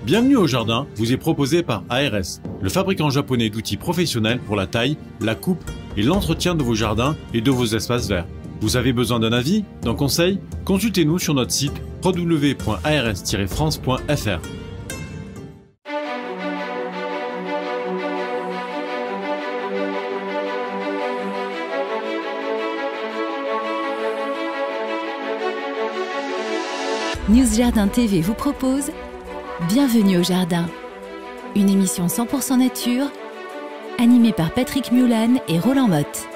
Bienvenue au jardin vous est proposé par ARS, le fabricant japonais d'outils professionnels pour la taille, la coupe et l'entretien de vos jardins et de vos espaces verts. Vous avez besoin d'un avis, d'un conseil? Consultez-nous sur notre site www.ars-france.fr. News Jardin TV vous propose Bienvenue au Jardin, une émission 100% nature, animée par Patrick Mulan et Roland Motte.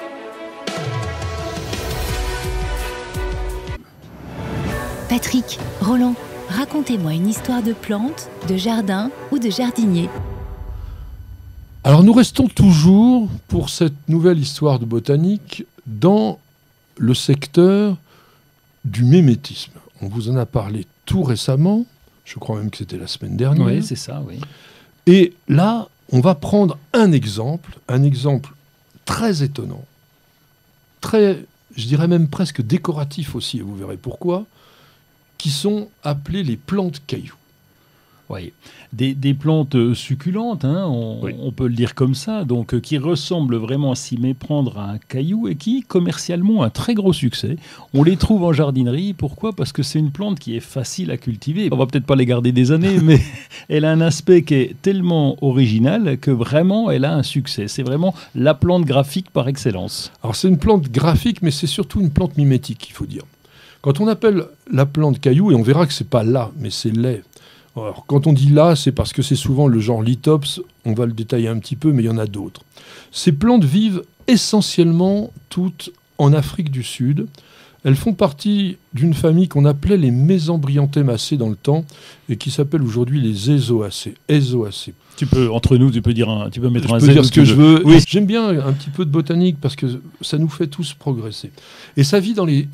Patrick, Roland, racontez-moi une histoire de plante, de jardin ou de jardinier. Alors nous restons toujours, pour cette nouvelle histoire de botanique, dans le secteur du mimétisme. On vous en a parlé tout récemment, je crois même que c'était la semaine dernière. Oui, c'est ça, oui. Et là, on va prendre un exemple très étonnant, très, je dirais même presque décoratif aussi, et vous verrez pourquoi, qui sont appelés les plantes cailloux. Oui, des plantes succulentes, hein, on peut le dire comme ça, donc qui ressemblent vraiment à s'y méprendre à un caillou et qui, commercialement, ont un très gros succès. On les trouve en jardinerie. Pourquoi? Parce que c'est une plante qui est facile à cultiver. On va peut-être pas les garder des années, mais elle a un aspect qui est tellement original que vraiment, elle a un succès. C'est vraiment la plante graphique par excellence. Alors c'est une plante graphique, mais c'est surtout une plante mimétique, il faut dire. Quand on appelle la plante caillou, et on verra que c'est pas là, mais c'est lait. Alors, quand on dit là, c'est parce que c'est souvent le genre lithops, on va le détailler un petit peu, mais il y en a d'autres. Ces plantes vivent essentiellement toutes en Afrique du Sud. Elles font partie d'une famille qu'on appelait les Mésembryanthémacées dans le temps et qui s'appelle aujourd'hui les Ézoacées. Tu peux, entre nous, tu peux mettre un Je Z peux dire ce que je veux. Oui. J'aime bien un petit peu de botanique parce que ça nous fait tous progresser. Et ça vit dans les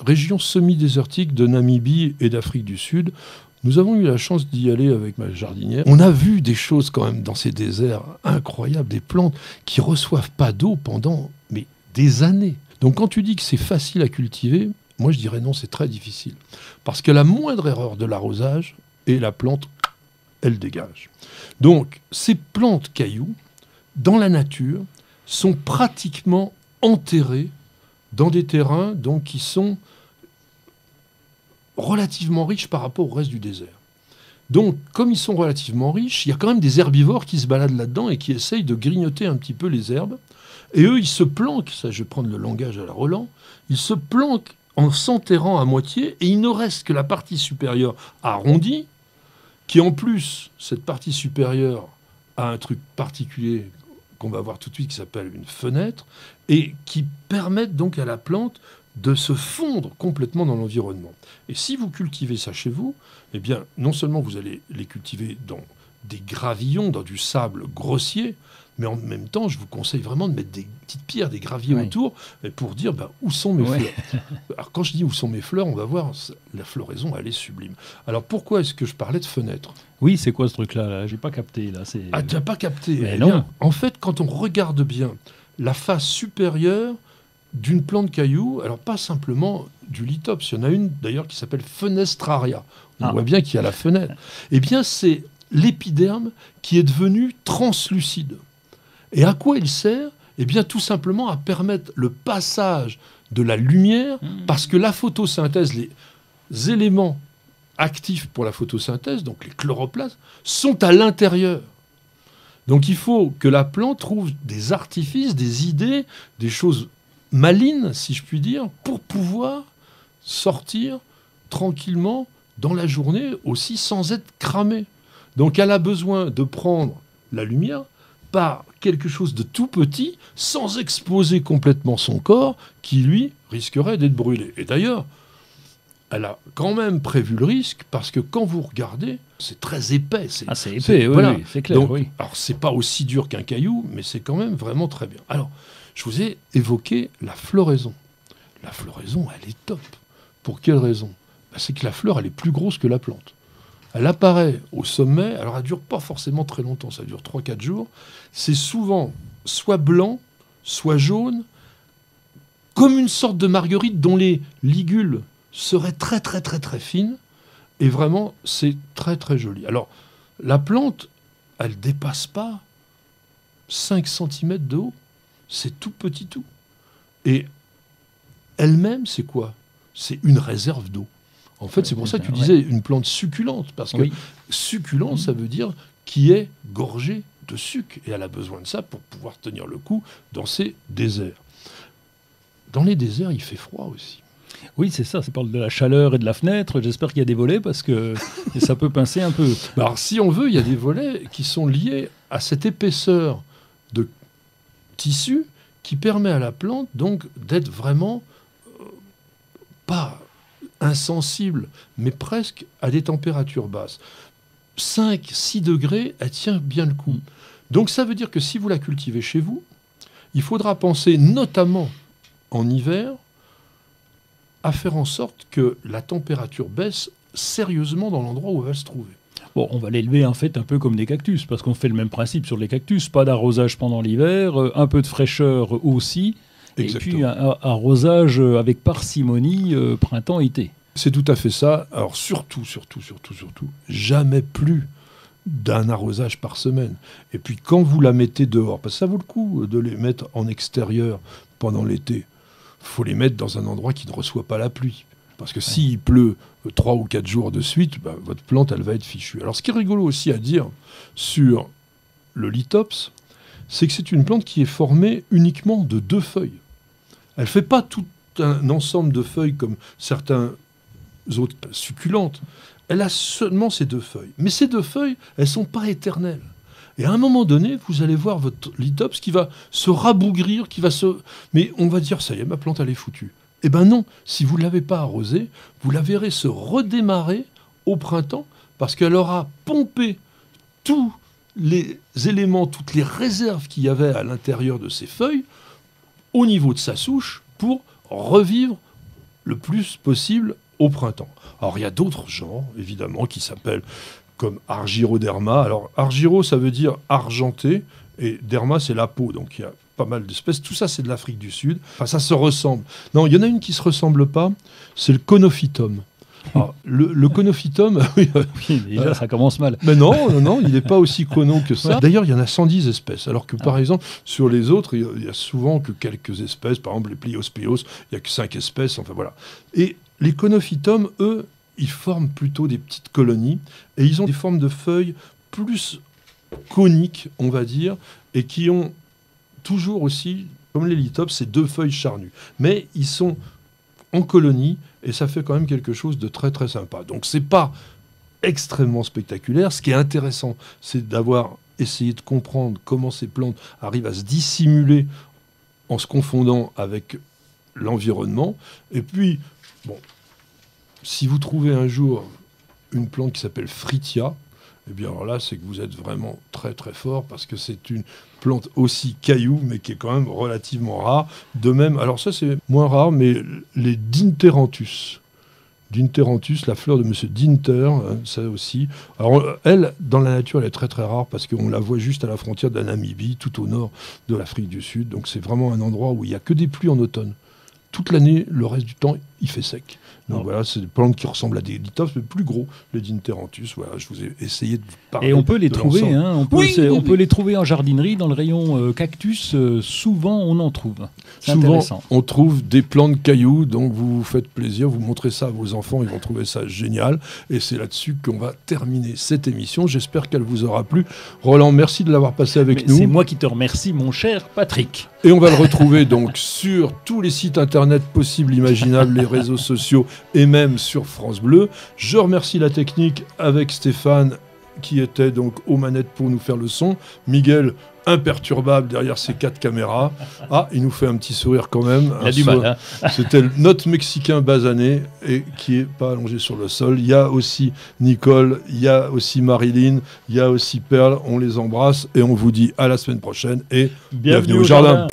régions semi-désertiques de Namibie et d'Afrique du Sud. Nous avons eu la chance d'y aller avec ma jardinière. On a vu des choses quand même dans ces déserts incroyables, des plantes qui reçoivent pas d'eau pendant des années. Donc quand tu dis que c'est facile à cultiver, moi je dirais non, c'est très difficile. Parce que la moindre erreur de l'arrosage, et la plante, elle dégage. Donc ces plantes cailloux, dans la nature, sont pratiquement enterrées dans des terrains donc, qui sont relativement riches par rapport au reste du désert. Donc, comme ils sont relativement riches, il y a quand même des herbivores qui se baladent là-dedans et qui essayent de grignoter un petit peu les herbes. Et eux, ils se planquent, ça je vais prendre le langage à la Roland, ils se planquent en s'enterrant à moitié et il ne reste que la partie supérieure arrondie, qui en plus, cette partie supérieure a un truc particulier qu'on va voir tout de suite qui s'appelle une fenêtre et qui permettent donc à la plante de se fondre complètement dans l'environnement. Et si vous cultivez ça chez vous, eh bien, non seulement vous allez les cultiver dans des gravillons, dans du sable grossier, mais en même temps, je vous conseille vraiment de mettre des petites pierres, des graviers autour, pour dire où sont mes fleurs. Alors, quand je dis où sont mes fleurs, on va voir, la floraison, elle est sublime. Alors, pourquoi est-ce que je parlais de fenêtre? Oui, c'est quoi ce truc-là là? J'ai pas capté. Là. Ah, tu n'as pas capté? Mais non. Bien, en fait, quand on regarde bien la face supérieure d'une plante caillou, alors pas simplement du lithops, il y en a une d'ailleurs qui s'appelle Fenestraria. On voit bien qu'il y a la fenêtre. Eh bien, c'est l'épiderme qui est devenu translucide. Et à quoi il sert? Eh bien, tout simplement à permettre le passage de la lumière, parce que la photosynthèse, les éléments actifs pour la photosynthèse, donc les chloroplastes, sont à l'intérieur. Donc il faut que la plante trouve des artifices, des idées, des choses maline, si je puis dire, pour pouvoir sortir tranquillement dans la journée aussi sans être cramée. Donc elle a besoin de prendre la lumière par quelque chose de tout petit sans exposer complètement son corps qui, lui, risquerait d'être brûlé. Et d'ailleurs, elle a quand même prévu le risque parce que quand vous regardez, c'est très épais. C'est épais, oui, c'est clair. Donc, oui. Alors, c'est pas aussi dur qu'un caillou, mais c'est quand même vraiment très bien. Alors, je vous ai évoqué la floraison. La floraison, elle est top. Pour quelle raison? C'est que la fleur, elle est plus grosse que la plante. Elle apparaît au sommet, alors elle ne dure pas forcément très longtemps, ça dure 3-4 jours. C'est souvent soit blanc, soit jaune, comme une sorte de marguerite dont les ligules seraient très très très très fines. Et vraiment, c'est très très joli. Alors, La plante, elle dépasse pas 5 cm de haut. C'est tout petit tout. Et elle-même, c'est quoi? C'est une réserve d'eau. En fait, c'est pour ça que tu disais une plante succulente, parce que succulent, ça veut dire qui est gorgée de sucre, et elle a besoin de ça pour pouvoir tenir le coup dans ces déserts. Dans les déserts, il fait froid aussi. Oui, c'est ça, ça parle de la chaleur et de la fenêtre. J'espère qu'il y a des volets, parce que ça peut pincer un peu. Alors, si on veut, il y a des volets qui sont liés à cette épaisseur de tissu qui permet à la plante donc d'être vraiment pas insensible, mais presque à des températures basses. 5-6 degrés, elle tient bien le coup. Donc ça veut dire que si vous la cultivez chez vous, il faudra penser notamment en hiver à faire en sorte que la température baisse sérieusement dans l'endroit où elle va se trouver. Bon, on va l'élever en fait un peu comme des cactus, parce qu'on fait le même principe sur les cactus. Pas d'arrosage pendant l'hiver, un peu de fraîcheur aussi, exactement. Et puis un arrosage avec parcimonie printemps-été. C'est tout à fait ça. Alors surtout, jamais plus d'un arrosage par semaine. Et puis quand vous la mettez dehors, parce que ça vaut le coup de les mettre en extérieur pendant l'été, il faut les mettre dans un endroit qui ne reçoit pas la pluie. Parce que s'il pleut 3 ou 4 jours de suite, votre plante, elle va être fichue. Alors ce qui est rigolo aussi à dire sur le lithops, c'est que c'est une plante qui est formée uniquement de 2 feuilles. Elle ne fait pas tout un ensemble de feuilles comme certains autres succulentes. Elle a seulement ces 2 feuilles. Mais ces 2 feuilles, elles ne sont pas éternelles. Et à un moment donné, vous allez voir votre lithops qui va se rabougrir, mais on va dire, ça y est, ma plante, elle est foutue. Eh bien non, si vous ne l'avez pas arrosée, vous la verrez se redémarrer au printemps parce qu'elle aura pompé tous les éléments, toutes les réserves qu'il y avait à l'intérieur de ses feuilles au niveau de sa souche pour revivre le plus possible au printemps. Alors il y a d'autres genres, évidemment, qui s'appellent comme Argyroderma. Alors Argyro, ça veut dire argenté, et derma, c'est la peau, donc il y a pas mal d'espèces. Tout ça, c'est de l'Afrique du Sud. Enfin, ça se ressemble. Non, il y en a une qui ne se ressemble pas, c'est le Conophytum. Alors, le Conophytum... oui, déjà, ça commence mal. Mais non, il n'est pas aussi cono que ça. D'ailleurs, il y en a 110 espèces, alors que, par exemple, sur les autres, il y a souvent que quelques espèces. Par exemple, les Pliospeos, il n'y a que 5 espèces. Enfin, voilà. Et les Conophytum, eux, ils forment plutôt des petites colonies, et ils ont des formes de feuilles plus coniques, on va dire, et qui ont toujours aussi, comme les lithops, ces 2 feuilles charnues. Mais ils sont en colonie, et ça fait quand même quelque chose de très très sympa. Donc c'est pas extrêmement spectaculaire. Ce qui est intéressant, c'est d'avoir essayé de comprendre comment ces plantes arrivent à se dissimuler en se confondant avec l'environnement. Et puis, bon, si vous trouvez un jour une plante qui s'appelle Fritia, eh bien alors là, c'est que vous êtes vraiment très très fort, parce que c'est une plante aussi caillou, mais qui est quand même relativement rare. De même, alors ça c'est moins rare, mais les Dinteranthus. Dinteranthus, la fleur de Monsieur Dinter, hein, ça aussi. Alors elle, dans la nature, elle est très très rare, parce qu'on la voit juste à la frontière de la Namibie, tout au nord de l'Afrique du Sud. Donc c'est vraiment un endroit où il n'y a que des pluies en automne. Toute l'année, le reste du temps, il fait sec. Donc voilà, c'est des plantes qui ressemblent à des lithops, mais plus gros, les Dinteranthus. Voilà, je vous ai essayé de parler. Et on peut les trouver, hein, on peut les trouver en jardinerie, dans le rayon cactus. Souvent, on en trouve. C'est intéressant. On trouve des plantes cailloux, donc vous vous faites plaisir, vous montrez ça à vos enfants, ils vont trouver ça génial. Et c'est là-dessus qu'on va terminer cette émission. J'espère qu'elle vous aura plu. Roland, merci de l'avoir passé avec nous. C'est moi qui te remercie, mon cher Patrick. Et on va le retrouver donc sur tous les sites internet possibles, imaginables, les réseaux sociaux et même sur France Bleu. Je remercie la technique avec Stéphane qui était donc aux manettes pour nous faire le son. Miguel, imperturbable derrière ses 4 caméras. Ah, il nous fait un petit sourire quand même. Il a du mal. Hein. C'était notre Mexicain basané et qui est pas allongé sur le sol. Il y a aussi Nicole, il y a aussi Marilyn, il y a aussi Perle. On les embrasse et on vous dit à la semaine prochaine et bienvenue au jardin.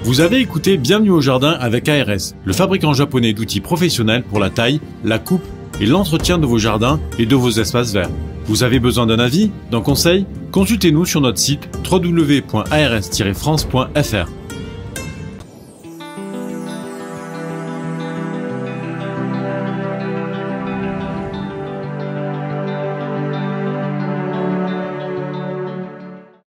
Vous avez écouté Bienvenue au jardin avec ARS, le fabricant japonais d'outils professionnels pour la taille, la coupe et l'entretien de vos jardins et de vos espaces verts. Vous avez besoin d'un avis, d'un conseil? Consultez-nous sur notre site www.ars-france.fr.